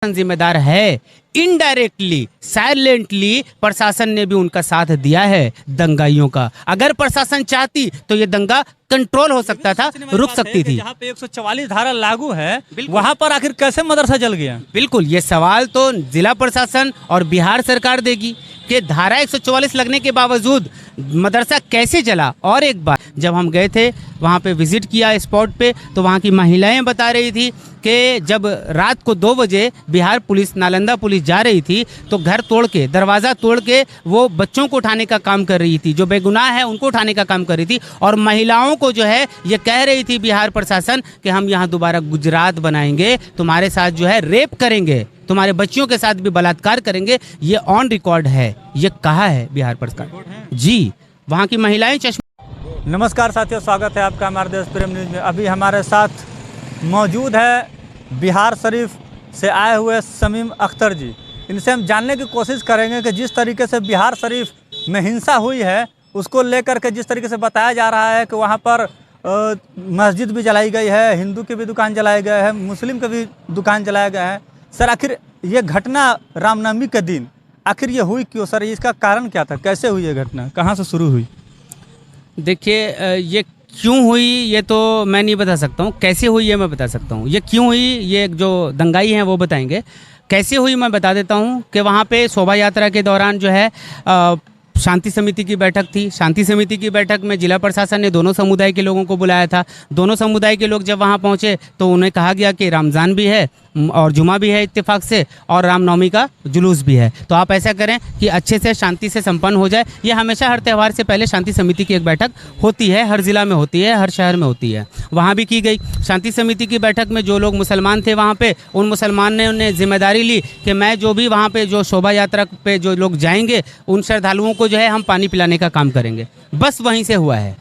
जिम्मेदार है। Indirectly silently प्रशासन ने भी उनका साथ दिया है दंगाइयों का। अगर प्रशासन चाहती तो ये दंगा कंट्रोल हो सकता था, रुक सकती थी। जहाँ पे 144 धारा लागू है वहाँ पर आखिर कैसे मदरसा जल गया? बिल्कुल, ये सवाल तो जिला प्रशासन और बिहार सरकार देगी कि धारा 144 लगने के बावजूद मदरसा कैसे जला। और एक बार जब हम गए थे वहाँ पे विजिट किया स्पॉट पे, तो वहाँ की महिलाएं बता रही थी कि जब रात को 2 बजे बिहार पुलिस, नालंदा पुलिस जा रही थी तो घर तोड़ के, दरवाज़ा तोड़ के वो बच्चों को उठाने का काम कर रही थी, जो बेगुनाह है उनको उठाने का काम कर रही थी। और महिलाओं को जो है ये कह रही थी बिहार प्रशासन कि हम यहाँ दोबारा गुजरात बनाएंगे, तुम्हारे साथ जो है रेप करेंगे, तुम्हारे बच्चियों के साथ भी बलात्कार करेंगे। ये ऑन रिकॉर्ड है, ये कहा है बिहार प्रशासन जी। वहाँ की महिलाएं नमस्कार साथियों, स्वागत है आपका हमारे देश प्रेम न्यूज़ में। अभी हमारे साथ मौजूद है बिहार शरीफ से आए हुए शमीम अख्तर जी। इनसे हम जानने की कोशिश करेंगे कि जिस तरीके से बिहार शरीफ में हिंसा हुई है उसको लेकर के जिस तरीके से बताया जा रहा है कि वहाँ पर मस्जिद भी जलाई गई है, हिंदू की भी दुकान जलाए गए हैं, मुस्लिम के भी दुकान जलाए गए हैं। सर, आखिर ये घटना रामनवमी के दिन आखिर ये हुई क्यों सर? इसका कारण क्या था? कैसे हुई ये घटना? कहाँ से शुरू हुई? देखिए, ये क्यों हुई ये तो मैं नहीं बता सकता हूँ, कैसे हुई ये मैं बता सकता हूँ। ये क्यों हुई ये जो दंगाई हैं वो बताएंगे। कैसे हुई मैं बता देता हूँ कि वहाँ पे शोभा यात्रा के दौरान जो है शांति समिति की बैठक थी। शांति समिति की बैठक में जिला प्रशासन ने दोनों समुदाय के लोगों को बुलाया था। दोनों समुदाय के लोग जब वहाँ पहुँचे तो उन्हें कहा गया कि रमज़ान भी है और जुमा भी है इत्तेफाक से, और रामनवमी का जुलूस भी है, तो आप ऐसा करें कि अच्छे से शांति से संपन्न हो जाए। ये हमेशा हर त्यौहार से पहले शांति समिति की एक बैठक होती है, हर ज़िला में होती है, हर शहर में होती है। वहाँ भी की गई। शांति समिति की बैठक में जो लोग मुसलमान थे वहाँ पे, उन मुसलमान ने उन्हें जिम्मेदारी ली कि मैं जो भी वहाँ पे जो शोभा यात्रा पे जो लोग जाएंगे उन श्रद्धालुओं को जो है हम पानी पिलाने का काम करेंगे। बस वहीं से हुआ है।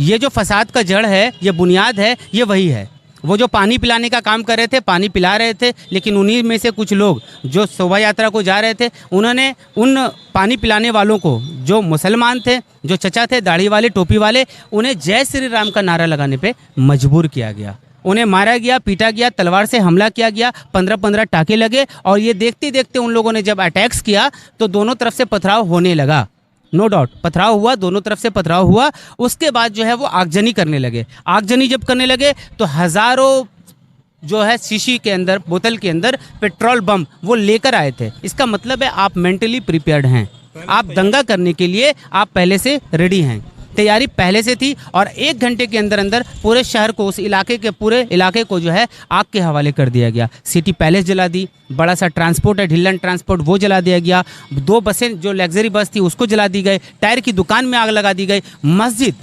ये जो फसाद का जड़ है, ये बुनियाद है, ये वही है। वो जो पानी पिलाने का काम कर रहे थे, पानी पिला रहे थे, लेकिन उन्हीं में से कुछ लोग जो शोभा यात्रा को जा रहे थे उन्होंने उन पानी पिलाने वालों को, जो मुसलमान थे, जो चचा थे, दाढ़ी वाले, टोपी वाले, उन्हें जय श्री राम का नारा लगाने पे मजबूर किया गया। उन्हें मारा गया, पीटा गया, तलवार से हमला किया गया, 15-15 टाके लगे। और ये देखते देखते उन लोगों ने जब अटैक्स किया तो दोनों तरफ से पथराव होने लगा। नो डाउट पथराव हुआ, दोनों तरफ से पथराव हुआ। उसके बाद जो है वो आगजनी करने लगे। आगजनी जब करने लगे तो हज़ारों जो है शीशी के अंदर, बोतल के अंदर पेट्रोल बम वो लेकर आए थे। इसका मतलब है आप मेंटली प्रिपेयर्ड हैं, आप दंगा करने के लिए आप पहले से रेडी हैं, तैयारी पहले से थी। और 1 घंटे के अंदर अंदर पूरे शहर को, उस इलाके के पूरे इलाके को जो है आग के हवाले कर दिया गया। सिटी पैलेस जला दी, बड़ा सा ट्रांसपोर्ट है ढिल्लन ट्रांसपोर्ट, वो जला दिया गया। 2 बसें जो लग्जरी बस थी उसको जला दी गई। टायर की दुकान में आग लगा दी गई। मस्जिद,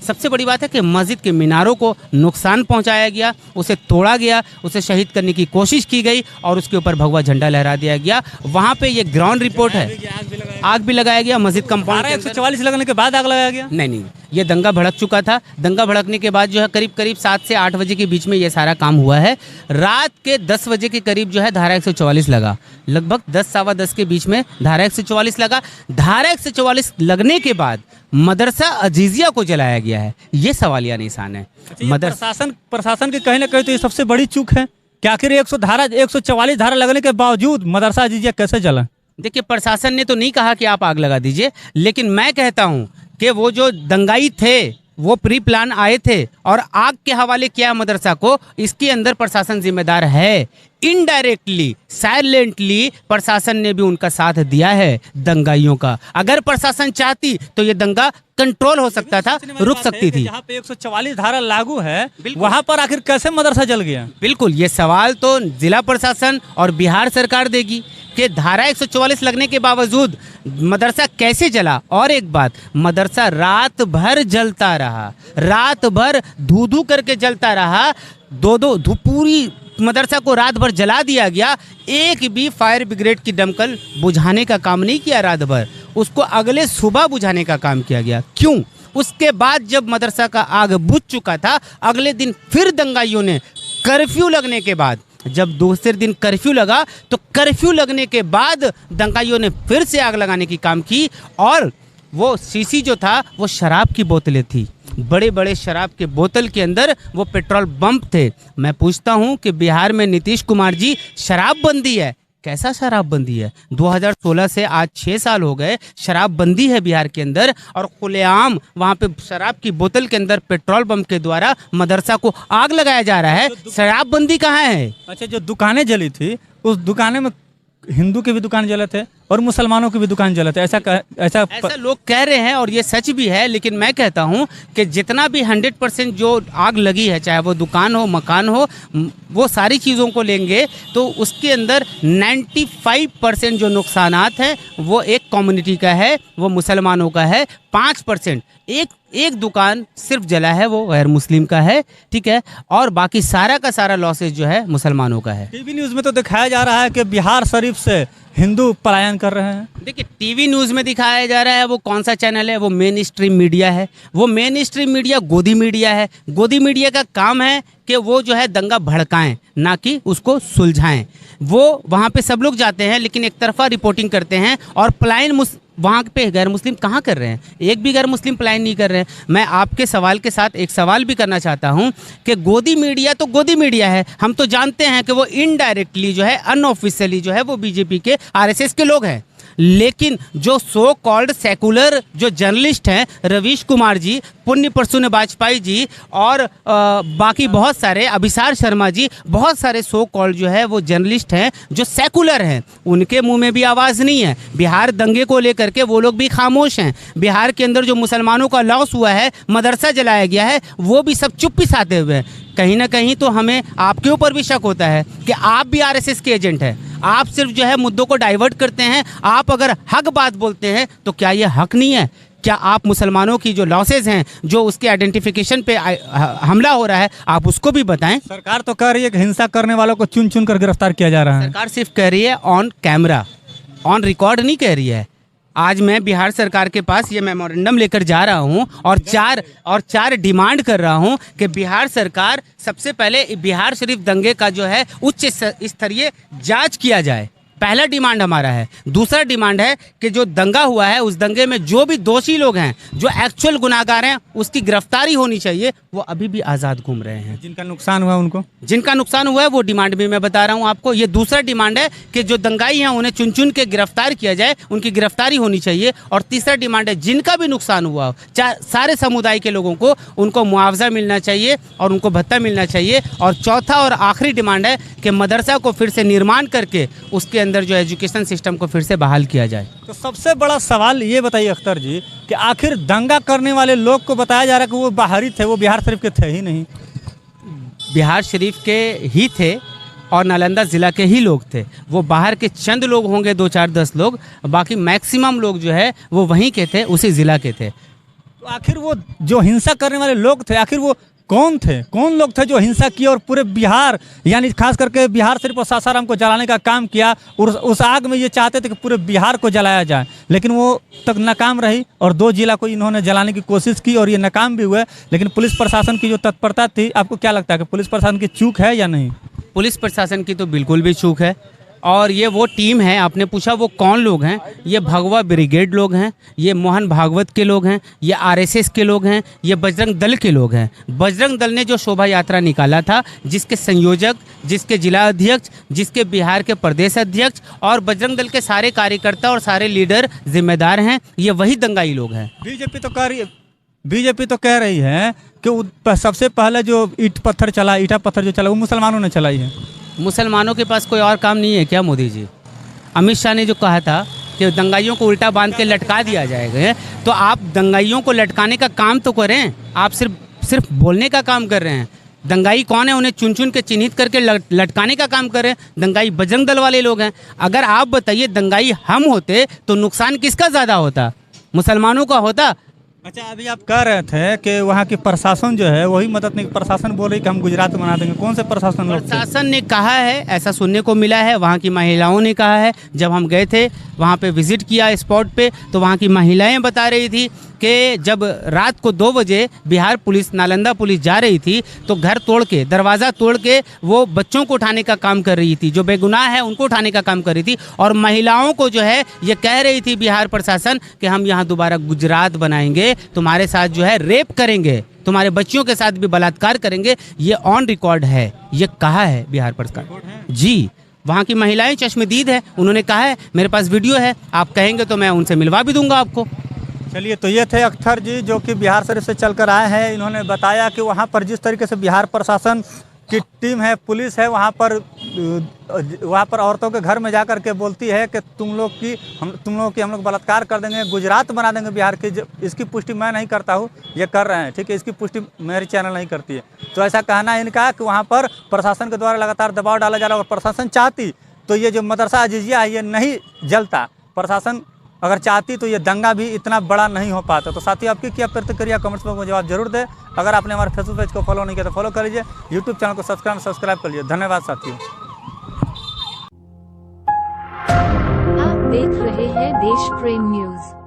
सबसे बड़ी बात है कि मस्जिद के मीनारों को नुकसान पहुंचाया गया, उसे तोड़ा गया, उसे शहीद करने की कोशिश की गई और उसके ऊपर भगवा झंडा लहरा दिया गया। वहाँ पे ये ग्राउंड रिपोर्ट है। आग भी लगाया गया मस्जिद कंपाउंड। 144 लगने के बाद आग लगाया गया? नहीं, ये दंगा भड़क चुका था। दंगा भड़कने के बाद जो है करीब 7 से 8 बजे के बीच में ये सारा काम हुआ है। रात के 10 बजे के करीब जो है धारा 144 लगा। लगभग 10 सवा 10 के बीच में धारा 144 लगा। धारा 144 लगने के बाद मदरसा अजीजिया को जलाया गया है। ये सवालिया निशान है। प्रशासन की कहीं ना कहीं तो ये सबसे बड़ी चूक है कि आखिर 144 धारा लगने के बावजूद मदरसा अजीजिया कैसे जला? देखिए, प्रशासन ने तो नहीं कहा कि आप आग लगा दीजिए, लेकिन मैं कहता हूं कि वो जो दंगाई थे वो प्री प्लान आए थे और आग के हवाले किया मदरसा को। इसके अंदर प्रशासन जिम्मेदार है। इनडायरेक्टली साइलेंटली प्रशासन ने भी उनका साथ दिया है दंगाइयों का। अगर प्रशासन चाहती तो ये दंगा कंट्रोल हो सकता था, रुक सकती थी। जहाँ पे 144 धारा लागू है वहाँ पर आखिर कैसे मदरसा जल गया? बिल्कुल, ये सवाल तो जिला प्रशासन और बिहार सरकार देगी कि धारा 144 लगने के बावजूद मदरसा कैसे जला। और एक बात, मदरसा रात भर जलता रहा, रात भर धू करके जलता रहा। दो पूरी मदरसा को रात भर जला दिया गया। एक भी फायर ब्रिगेड की दमकल बुझाने का काम नहीं किया रात भर, उसको अगले सुबह बुझाने का काम किया गया। क्यों? उसके बाद जब मदरसा का आग बुझ चुका था, अगले दिन फिर दंगाइयों ने कर्फ्यू लगने के बाद, जब दूसरे दिन कर्फ्यू लगा तो कर्फ्यू लगने के बाद दंगाइयों ने फिर से आग लगाने की काम की। और वो शीशी जो था वो शराब की बोतलें थी। बड़े बड़े शराब के बोतल के अंदर वो पेट्रोल पंप थे। मैं पूछता हूं कि बिहार में नीतीश कुमार जी शराबबंदी है, कैसा शराबबंदी है? 2016 से आज 6 साल हो गए, शराबबंदी है बिहार के अंदर और खुलेआम वहाँ पे शराब की बोतल के अंदर पेट्रोल पंप के द्वारा मदरसा को आग लगाया जा रहा है। शराबबंदी कहाँ है? अच्छा, जो दुकानें जली थी उस दुकानें में हिंदू के भी दुकान जले थे और मुसलमानों की भी दुकान जले थे, ऐसा लोग कह रहे हैं और ये सच भी है। लेकिन मैं कहता हूं कि जितना भी 100% जो आग लगी है, चाहे वो दुकान हो, मकान हो, वो सारी चीज़ों को लेंगे तो उसके अंदर 95% जो नुकसानात हैं वो एक कम्युनिटी का है, वो मुसलमानों का है। 5% एक दुकान सिर्फ जला है, वो गैर मुस्लिम का है, ठीक है, और बाकी सारा का सारा लॉसेज जो है मुसलमानों का है। टीवी न्यूज़ में तो दिखाया जा रहा है कि बिहार शरीफ से हिंदू पलायन कर रहे हैं। देखिए, टीवी न्यूज़ में दिखाया जा रहा है, वो कौन सा चैनल है? वो मेन स्ट्रीम मीडिया है। वो मेन स्ट्रीम मीडिया गोदी मीडिया है। गोदी मीडिया का काम है कि वो जो है दंगा भड़काएं, ना कि उसको सुलझाएं। वो वहाँ पे सब लोग जाते हैं लेकिन एक तरफा रिपोर्टिंग करते हैं और पलायन वहाँ पे गैर मुस्लिम कहाँ कर रहे हैं? एक भी गैर मुस्लिम पलायन नहीं कर रहे हैं। मैं आपके सवाल के साथ एक सवाल भी करना चाहता हूँ कि गोदी मीडिया तो गोदी मीडिया है, हम तो जानते हैं कि वो इनडायरेक्टली जो है, अनऑफिशियली जो है वो बीजेपी के आरएसएस के लोग हैं। लेकिन जो सो कॉल्ड सेकुलर जो जर्नलिस्ट हैं, रवीश कुमार जी, पुण्य प्रसून वाजपेयी जी और बाकी बहुत सारे, अभिसार शर्मा जी, बहुत सारे सो कॉल्ड जो है वो जर्नलिस्ट हैं जो सेकुलर हैं, उनके मुंह में भी आवाज़ नहीं है। बिहार दंगे को लेकर के वो लोग भी खामोश हैं। बिहार के अंदर जो मुसलमानों का लॉस हुआ है, मदरसा जलाया गया है, वो भी सब चुप्पी साधे हुए हैं। कहीं ना कहीं तो हमें आपके ऊपर भी शक होता है कि आप भी आरएसएस के एजेंट हैं। आप सिर्फ जो है मुद्दों को डाइवर्ट करते हैं। आप अगर हक बात बोलते हैं तो क्या ये हक नहीं है? क्या आप मुसलमानों की जो लॉसेज हैं, जो उसके आइडेंटिफिकेशन पे हमला हो रहा है, आप उसको भी बताएं। सरकार तो कह रही है कि हिंसा करने वालों को चुन चुन कर गिरफ्तार किया जा रहा है। सरकार सिर्फ कह रही है ऑन कैमरा, ऑन रिकॉर्ड नहीं कह रही है। आज मैं बिहार सरकार के पास ये मेमोरेंडम लेकर जा रहा हूँ और चार डिमांड कर रहा हूँ कि बिहार सरकार सबसे पहले बिहार शरीफ दंगे का जो है उच्च स्तरीय जांच किया जाए। पहला डिमांड हमारा है। दूसरा डिमांड है कि जो दंगा हुआ है उस दंगे में जो भी दोषी लोग हैं, जो एक्चुअल गुनाहगार हैं, उसकी गिरफ्तारी होनी चाहिए। वो अभी भी आज़ाद घूम रहे हैं। जिनका नुकसान हुआ उनको, जिनका नुकसान हुआ है वो डिमांड भी मैं बता रहा हूँ आपको। ये दूसरा डिमांड है कि जो दंगाई हैं उन्हें चुन चुन के गिरफ्तार किया जाए, उनकी गिरफ्तारी होनी चाहिए। और तीसरा डिमांड है जिनका भी नुकसान हुआ हो, सारे समुदाय के लोगों को, उनको मुआवजा मिलना चाहिए और उनको भत्ता मिलना चाहिए। और चौथा और आखिरी डिमांड है कि मदरसा को फिर से निर्माण करके उसके अंदर जो एजुकेशन सिस्टम को फिर से बहाल किया जाए। तो सबसे बड़ा सवाल ये बताइए अख्तर जी कि आखिर दंगा करने वाले लोग को बताया जा रहा है कि वो बाहरी थे, वो बिहार शरीफ के थे ही नहीं। बिहार शरीफ के ही थे और नालंदा ज़िला के ही लोग थे। वो बाहर के चंद लोग होंगे, 2 4 10 लोग, बाकी मैक्सिमम लोग जो है वो वहीं के थे, उसी ज़िला के थे। तो आखिर वो जो हिंसा करने वाले लोग थे, आखिर वो कौन थे? कौन लोग थे जो हिंसा किए और पूरे बिहार, यानी खास करके बिहार शरीफ और सासाराम को जलाने का काम किया? और उस आग में ये चाहते थे कि पूरे बिहार को जलाया जाए, लेकिन वो तक नाकाम रही और 2 जिला को इन्होंने जलाने की कोशिश की और ये नाकाम भी हुए। लेकिन पुलिस प्रशासन की जो तत्परता थी, आपको क्या लगता है कि पुलिस प्रशासन की चूक है या नहीं? पुलिस प्रशासन की तो बिल्कुल भी चूक है। और ये वो टीम है, आपने पूछा वो कौन लोग हैं? ये भगवा ब्रिगेड लोग हैं, ये मोहन भागवत के लोग हैं, ये आरएसएस के लोग हैं, ये बजरंग दल के लोग हैं। बजरंग दल ने जो शोभा यात्रा निकाला था, जिसके संयोजक, जिसके जिला अध्यक्ष, जिसके बिहार के प्रदेश अध्यक्ष और बजरंग दल के सारे कार्यकर्ता और सारे लीडर जिम्मेदार हैं, ये वही दंगाई लोग हैं। बीजेपी तो कह रही है कि सबसे पहले जो ईटा पत्थर जो चला वो मुसलमानों ने चलाई है। मुसलमानों के पास कोई और काम नहीं है क्या मोदी जी? अमित शाह ने जो कहा था कि दंगाइयों को उल्टा बांध के लटका दिया जाएगा, तो आप दंगाइयों को लटकाने का काम तो करें। आप सिर्फ बोलने का काम कर रहे हैं। दंगाई कौन है उन्हें चुन चुन के चिन्हित करके लटकाने का काम कर रहे हैं। दंगाई बजरंग दल वाले लोग हैं। अगर आप बताइए दंगाई हम होते तो नुकसान किसका ज़्यादा होता? मुसलमानों का होता। अच्छा, अभी आप कह रहे थे कि वहाँ की प्रशासन जो है वही मदद नहीं, प्रशासन बोल रही कि हम गुजरात बना देंगे। कौन से प्रशासन? प्रशासन ने कहा है, ऐसा सुनने को मिला है। वहाँ की महिलाओं ने कहा है। जब हम गए थे वहाँ पे विजिट किया स्पॉट पे, तो वहाँ की महिलाएं बता रही थी कि जब रात को 2 बजे बिहार पुलिस, नालंदा पुलिस जा रही थी तो घर तोड़ के, दरवाज़ा तोड़ के वो बच्चों को उठाने का काम कर रही थी, जो बेगुनाह है उनको उठाने का काम कर रही थी। और महिलाओं को जो है ये कह रही थी बिहार प्रशासन कि हम यहाँ दोबारा गुजरात बनाएंगे, तुम्हारे साथ जो है रेप करेंगे। तुम्हारे बच्चियों के साथ भी बलात्कार करेंगे। ये ऑन रिकॉर्ड है, ये कहा है बिहार सरकार जी। वहाँ की महिलाएं चश्मदीद है, उन्होंने कहा है, मेरे पास वीडियो है, आप कहेंगे तो मैं उनसे मिलवा भी दूंगा आपको। चलिए, तो ये थे अख्तर जी जो कि बिहार शरीफ से चलकर आए हैं। इन्होंने बताया कि वहाँ पर जिस तरीके से बिहार प्रशासन की टीम है, पुलिस है, वहाँ पर औरतों के घर में जाकर के बोलती है कि तुम लोग हम लोग बलात्कार कर देंगे, गुजरात बना देंगे बिहार की। इसकी पुष्टि मैं नहीं करता हूँ, ये कर रहे हैं, ठीक है, इसकी पुष्टि मेरी चैनल नहीं करती है। तो ऐसा कहना है इनका कि वहाँ पर प्रशासन के द्वारा लगातार दबाव डाला जा रहा है। और प्रशासन चाहती तो ये जो मदरसा अजीजिया है ये नहीं जलता। प्रशासन अगर चाहती तो ये दंगा भी इतना बड़ा नहीं हो पाता। तो साथियों, आपकी क्या प्रतिक्रिया कमेंट्स में जवाब जरूर दें। अगर आपने हमारे फेसबुक पेज को फॉलो नहीं किया तो फॉलो कर लीजिए, यूट्यूब चैनल को सब्सक्राइब कर लीजिए। धन्यवाद साथियों। आप देख रहे हैं देश प्रेम न्यूज।